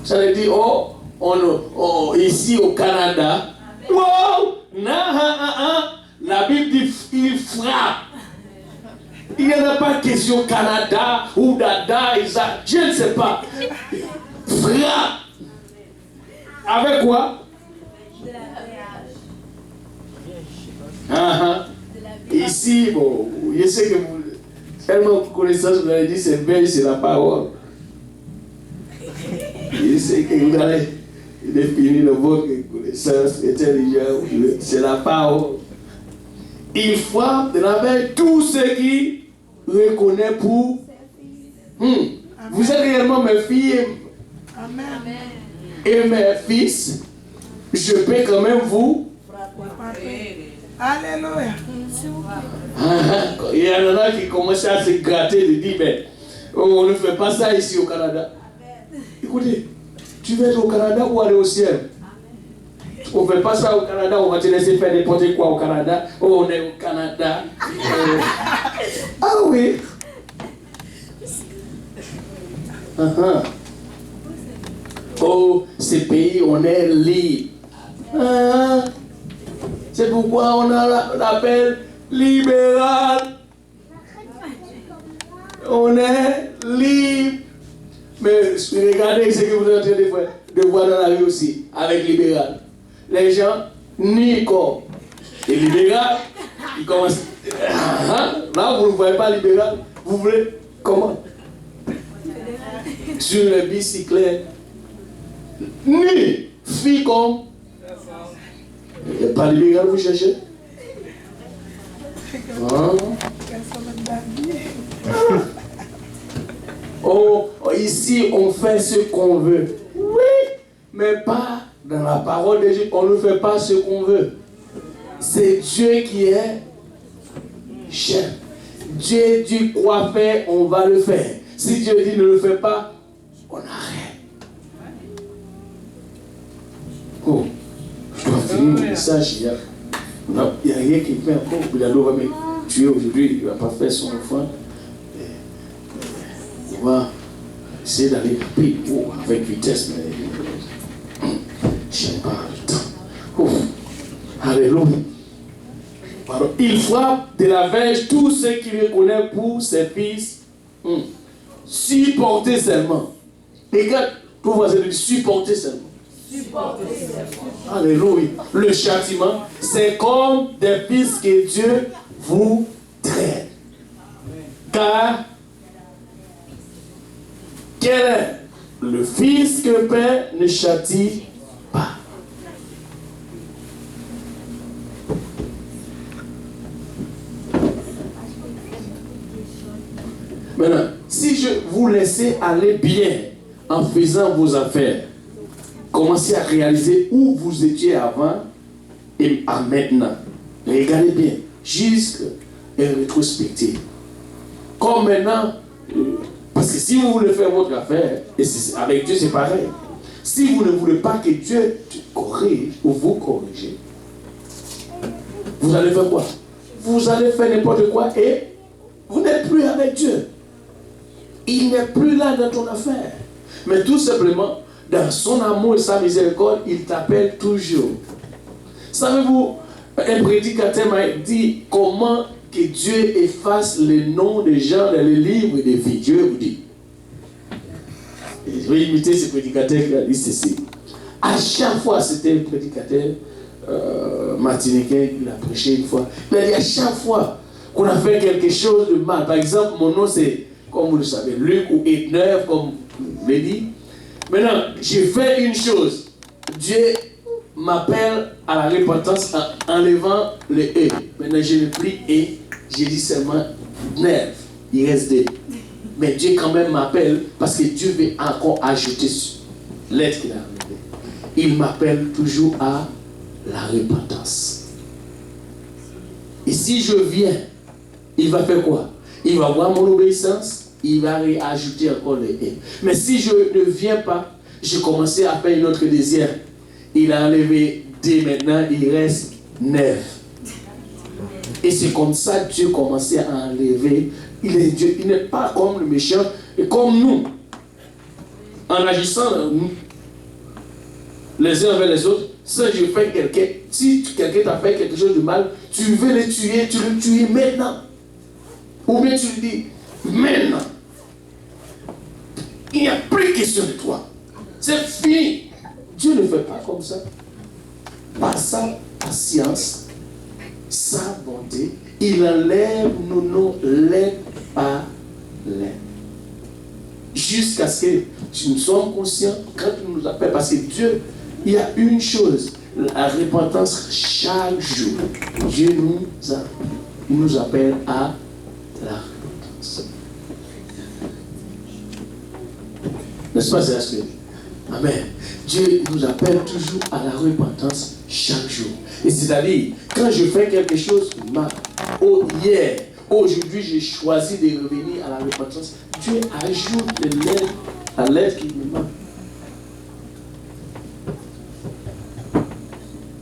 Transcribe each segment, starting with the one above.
Ça veut dire, ici au Canada, wow, la Bible dit, il frappe. Il n'y en a pas question Canada ou Dada, je ne sais pas. Frappe. Avec quoi? Ici, bon, je sais que vous, tellement connaissance, vous avez dit c'est belge, c'est la parole. Je sais que vous allez définir le votre connaissance intelligente, c'est la parole. Il frappe de la main tous ceux qui reconnaissent pour. Vous êtes réellement mes filles et mes fils. Je peux quand même vous. Alléluia. Il y en a qui commencent à se gratter de dire, mais on ne fait pas ça ici au Canada. Écoutez, tu veux être au Canada ou aller au ciel? On ne fait pas ça au Canada, on va te laisser faire n'importe quoi au Canada. Oh, on est au Canada. Ah oui. Oh, ces pays, on est libre. C'est pourquoi on l'appelle libéral. On est libre. Mais regardez ce que vous êtes en train de voir dans la vie aussi, avec libéral. Les gens nient comme. Et libéral, ils commencent. Là, vous ne voyez pas libéral. Vous voulez comment? Sur le bicyclette. Ni fille comme. Il n'y a pas libéral, vous cherchez? Oh, ici, on fait ce qu'on veut. Oui, mais pas dans la parole de Dieu. On ne fait pas ce qu'on veut. C'est Dieu qui est chef. Dieu dit quoi faire, on va le faire. Si Dieu dit ne le fais pas, on arrête. Oh, je dois finir mon message. Il n'y a rien qui fait encore. Bilalo va me tuer aujourd'hui. Il ne va pas faire son enfant. On va essayer d'aller plus haut avec vitesse, mais je n'ai pas le temps. Oh, alléluia. Pardon. Il frappe de la verge tous ceux qui reconnaissent pour ses fils. Supporter seulement. Regarde, pour vous dire, supporter seulement. Alléluia. Le châtiment, c'est comme des fils que Dieu vous traite. Car quel est le fils que le Père ne châtie pas? Maintenant, si je vous laissais aller bien en faisant vos affaires, commencez à réaliser où vous étiez avant et à maintenant. Regardez bien, juste une rétrospective. Comme maintenant, parce que si vous voulez faire votre affaire, et avec Dieu c'est pareil. Si vous ne voulez pas que Dieu corrige ou vous corrigez, vous allez faire quoi? Vous allez faire n'importe quoi et vous n'êtes plus avec Dieu. Il n'est plus là dans ton affaire. Mais tout simplement, dans son amour et sa miséricorde, il t'appelle toujours. Savez-vous, un prédicateur m'a dit comment que Dieu efface les noms des gens dans les livres de vie. Dieu vous dit. Et je vais imiter ce prédicateur qui a dit ceci. À chaque fois, c'était un prédicateur martiniquais qui l'a prêché une fois. Il a dit à chaque fois qu'on a fait quelque chose de mal. Par exemple, mon nom c'est, comme vous le savez, Luc ou Edner, comme vous l'avez dit. Maintenant, j'ai fait une chose. Dieu m'appelle à la repentance en enlevant le « et ». Maintenant, je n'ai plus « et », j'ai dit seulement « nerf ». Il reste « des ». Mais Dieu quand même m'appelle parce que Dieu veut encore ajouter l'être qu'il a enlevé. Il m'appelle toujours à la repentance. Et si je viens, il va faire quoi? Il va voir mon obéissance, il va ajouter encore le « et ». Mais si je ne viens pas, j'ai commencé à faire une autre désir. Il a enlevé des, maintenant il reste 9. Et c'est comme ça que Dieu commençait à enlever Il est Dieu. Il n'est pas comme le méchant et comme nous. En agissant les uns avec les autres, si je fais quelqu'un, si quelqu'un t'a fait quelque chose de mal, tu veux le tuer maintenant. Ou bien tu lui dis, maintenant. Il n'y a plus question de toi. C'est fini. Dieu ne fait pas comme ça. Par sa patience, sa bonté, il enlève nos noms lettre par lettre. Jusqu'à ce que nous sommes conscients quand il nous appelle. Parce que Dieu, il y a une chose, la repentance chaque jour. Dieu nous appelle à la repentance. N'est-ce pas, c'est ce que Amen. Dieu nous appelle toujours à la repentance chaque jour. Et c'est-à-dire, quand je fais quelque chose mal, hier, aujourd'hui, j'ai choisi de revenir à la repentance, Dieu ajoute à l'aide qui me manque.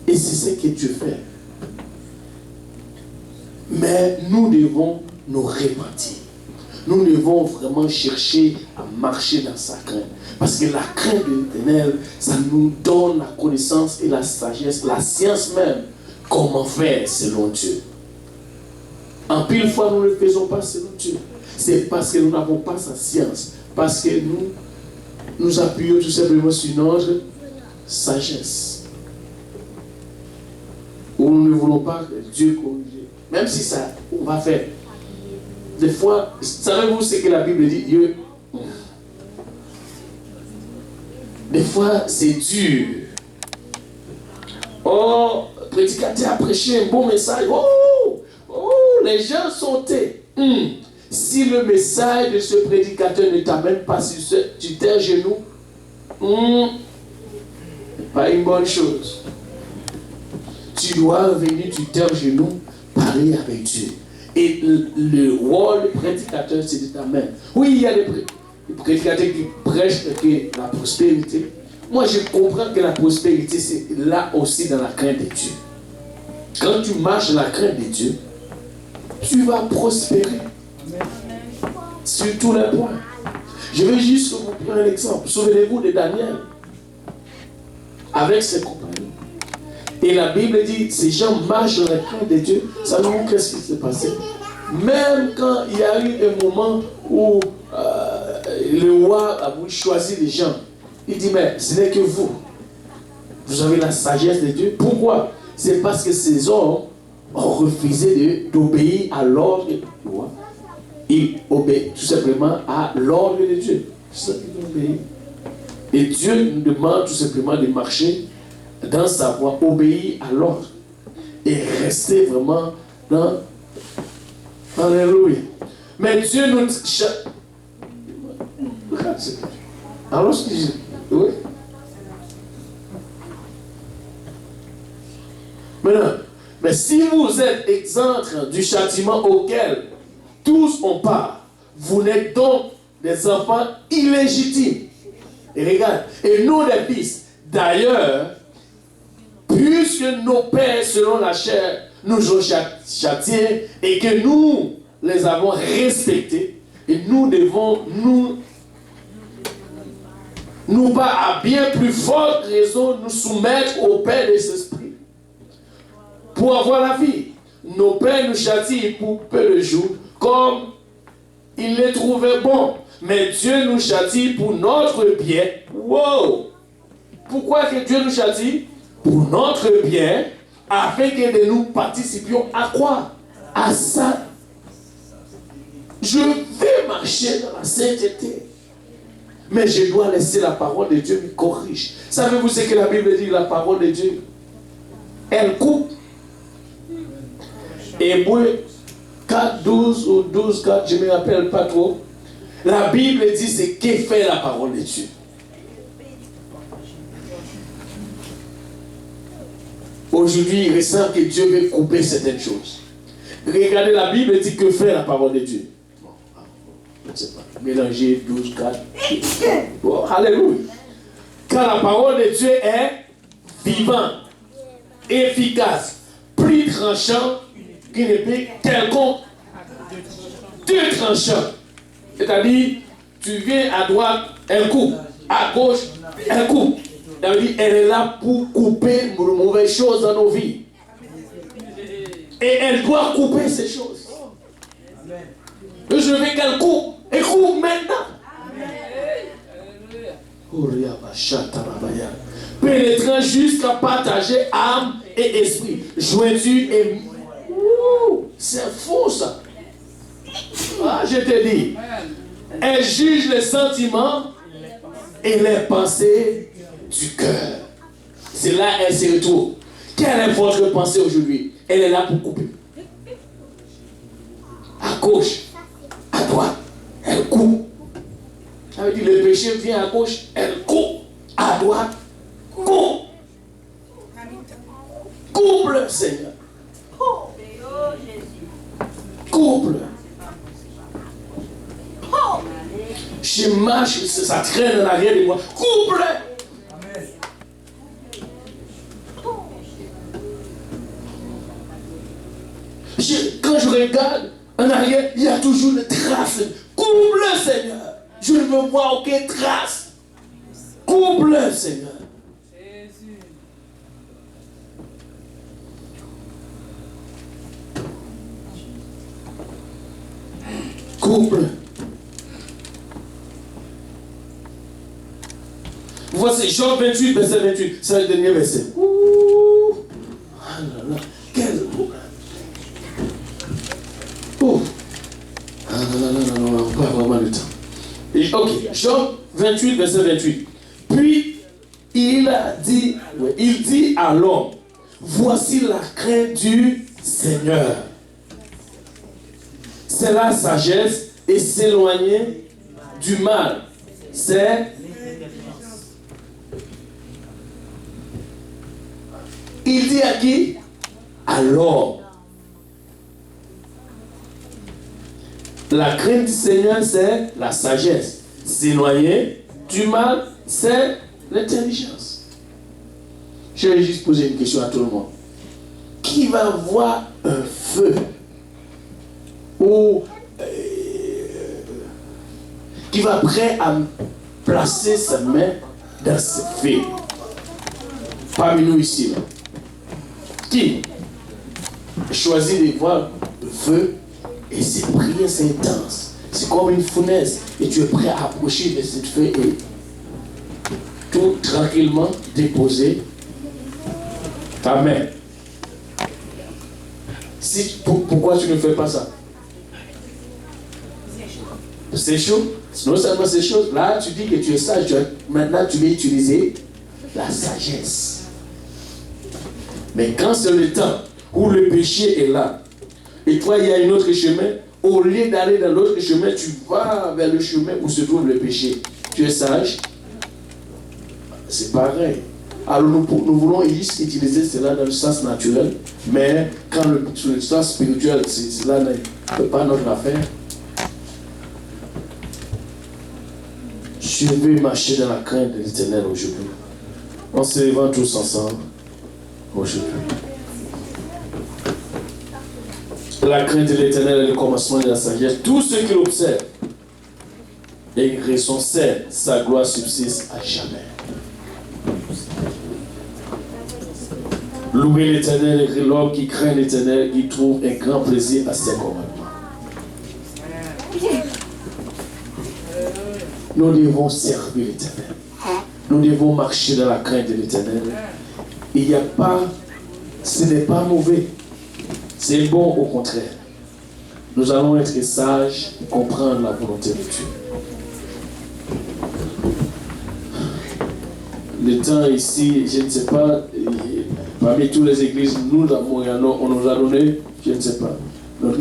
Et c'est ce que Dieu fait. Mais nous devons nous repentir. Nous devons vraiment chercher à marcher dans sa crainte. Parce que la crainte de l'Éternel, ça nous donne la connaissance et la sagesse, la science même, comment faire selon Dieu. En pile fois, nous ne le faisons pas selon Dieu. C'est parce que nous n'avons pas sa science. Parce que nous appuyons tout simplement sur notre sagesse. Ou nous ne voulons pas que Dieu corrige. Même si ça, on va faire. Des fois, savez-vous ce que la Bible dit? Des fois, c'est dur. Oh, le prédicateur a prêché un bon message. Les gens sont tés. Si le message de ce prédicateur ne t'amène pas sur tu t'es à genoux, pas une bonne chose. Tu dois revenir, tu t'es à genoux, parler avec Dieu. Et le rôle du prédicateur, c'est de t'amener. Oui, il y a des prédicateurs qui prêchent la prospérité. Moi, je comprends que la prospérité, c'est là aussi dans la crainte de Dieu. Quand tu marches dans la crainte de Dieu, tu vas prospérer. Sur tous les points. Je vais juste vous prendre un exemple. Souvenez-vous de Daniel. Avec ses compagnons. Et la Bible dit, ces gens marchent dans la crainte de Dieu. Savez-vous qu'est-ce qui s'est passé? Même quand il y a eu un moment où le roi a voulu choisir les gens, il dit, mais ce n'est que vous. Vous avez la sagesse de Dieu. Pourquoi? C'est parce que ces hommes ont refusé d'obéir à l'ordre du roi. Ils obéissent tout simplement à l'ordre de Dieu. C'est ça qu'ils obéissent. Et Dieu nous demande tout simplement de marcher dans sa voie, obéir à l'ordre et rester vraiment dans. Alléluia. Mais Dieu nous. Alors, ce que je. Oui. Maintenant, mais si vous êtes exempts du châtiment auquel tous ont part, vous n'êtes donc des enfants illégitimes. Et regarde, et nous des fils. D'ailleurs, puisque nos pères, selon la chair, nous ont châtiés et que nous les avons respectés, et nous devons nous pas à bien plus forte raison nous soumettre au Père des esprits pour avoir la vie. Nos pères nous châtient pour peu de jours, comme ils les trouvaient bons. Mais Dieu nous châtie pour notre bien. Wow! Pourquoi que Dieu nous châtie? Pour notre bien, afin que nous participions à quoi? À ça. Je vais marcher dans la sainteté. Mais je dois laisser la parole de Dieu me corriger. Savez-vous ce que la Bible dit, la parole de Dieu? Elle coupe. Hébreux 4, 12 ou 12, 4, je ne me rappelle pas trop. La Bible dit c'est que fait la parole de Dieu. Aujourd'hui, il ressent que Dieu veut couper certaines choses. Regardez, la Bible dit que fait la parole de Dieu. Bon, je ne sais pas. Mélanger 12, 4. Bon, alléluia. Car la parole de Dieu est vivante, efficace, plus tranchant qu'une épée quelconque. deux tranchants. C'est-à-dire, tu viens à droite, elle coupe. À gauche, elle coupe. C'est-à-dire, elle est là pour couper de mauvaises choses dans nos vies. Et elle doit couper ces choses. Je veux qu'elle coupe. Et coupe maintenant. Pénétrant jusqu'à partager âme et esprit. Jointure et... c'est faux ça. Ah, je te dis. Elle juge les sentiments et les pensées du cœur. C'est là elle se retrouve. Quelle est votre pensée aujourd'hui? Elle est là pour couper. À gauche, à droite, elle coupe. Ça veut dire le péché vient à gauche, elle coupe. À droite, coupe. Coupe-le, Seigneur. Coupe-le. Je marche, ça traîne en arrière de moi. Coupe-le. Quand je regarde en arrière, il y a toujours des traces. Coupe-le, Seigneur. Je ne veux voir aucune trace. Coupe-le, Seigneur. Coupe-le. Voici Jean 28, verset 28. C'est le dernier verset. Ouh. Ah là là. Quel problème. Oh. Ah là là là là là. Pas vraiment le temps. Et, ok. Jean 28, verset 28. Puis, il dit à l'homme, voici la crainte du Seigneur. C'est la sagesse et s'éloigner du mal. C'est... Il dit à qui? À l'homme. La crainte du Seigneur, c'est la sagesse. S'éloigner du mal, c'est l'intelligence. Je vais juste poser une question à tout le monde. Qui va voir un feu ou qui va prêt à placer sa main dans ce feu? Parmi nous ici, là. Qui choisit de voir le feu et c'est prier, c'est intense. C'est comme une fournaise et tu es prêt à approcher de cette feu et tout tranquillement déposer ta main. Pourquoi tu ne fais pas ça? C'est chaud. Non seulement c'est chaud, là tu dis que tu es sage, maintenant tu vas utiliser la sagesse. Mais quand c'est le temps où le péché est là, et toi il y a un autre chemin, au lieu d'aller dans l'autre chemin, tu vas vers le chemin où se trouve le péché. Tu es sage. C'est pareil. Alors nous voulons utiliser cela dans le sens naturel, mais quand le sens spirituel, cela n'est pas notre affaire. Je vais marcher dans la crainte de l'Éternel aujourd'hui. On se lève tous ensemble aujourd'hui. La crainte de l'Éternel est le commencement de la sagesse. Tous ceux qui l'observent et sont sains, sa gloire subsiste à jamais. Louez l'Éternel et l'homme qui craint l'Éternel, il trouve un grand plaisir à ses commandements. Nous devons servir l'Éternel. Nous devons marcher dans la crainte de l'Éternel. Il n'y a pas, ce n'est pas mauvais. C'est bon au contraire. Nous allons être sages et comprendre la volonté de Dieu. Le temps ici, je ne sais pas, parmi toutes les églises, nous, à Montréal, on nous a donné, je ne sais pas, notre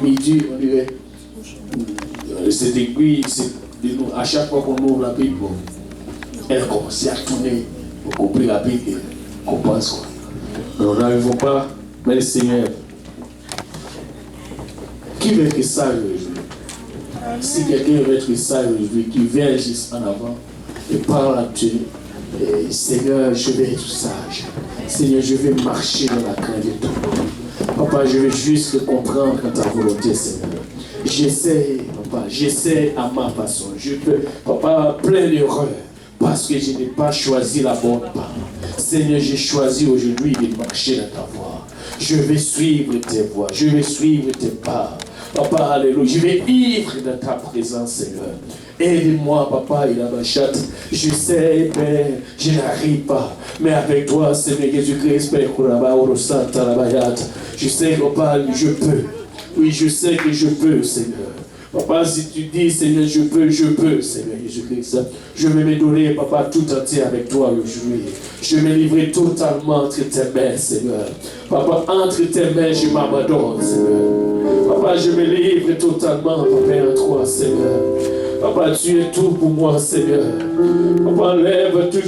midi, on dirait, cette église, à chaque fois qu'on ouvre la Bible, elle commence à tourner pour comprendre la Bible et qu'on pense quoi. Mais nous n'arrivons pas, mais le Seigneur, qui veut être sage aujourd'hui? Si quelqu'un veut être sage aujourd'hui, qui vient juste en avant et parle à Dieu, Seigneur, je vais être sage. Seigneur, je vais marcher dans la crainte de toi. Papa, je veux juste comprendre ta volonté, Seigneur. J'essaie, papa, j'essaie à ma façon. Je peux, papa, plein d'erreurs. Parce que je n'ai pas choisi la bonne part. Seigneur, j'ai choisi aujourd'hui de marcher dans ta voie. Je vais suivre tes voies. Je vais suivre tes pas. Papa, alléluia. Je vais vivre dans ta présence, Seigneur. Aide-moi, papa, il a ma chatte. Je sais, Père, je n'arrive pas. Mais avec toi, Seigneur Jésus-Christ, Père, je sais, papa, je peux. Oui, je sais que je peux, Seigneur. Papa, si tu dis, Seigneur, je peux, Seigneur Jésus-Christ. Je vais me donner, papa, tout entier avec toi aujourd'hui. Je vais me livrer totalement entre tes mains, Seigneur. Papa, entre tes mains, je m'abandonne, Seigneur. Papa, je me livre totalement, papa, en toi, Seigneur. Papa, tu es tout pour moi, Seigneur. Papa, enlève tout.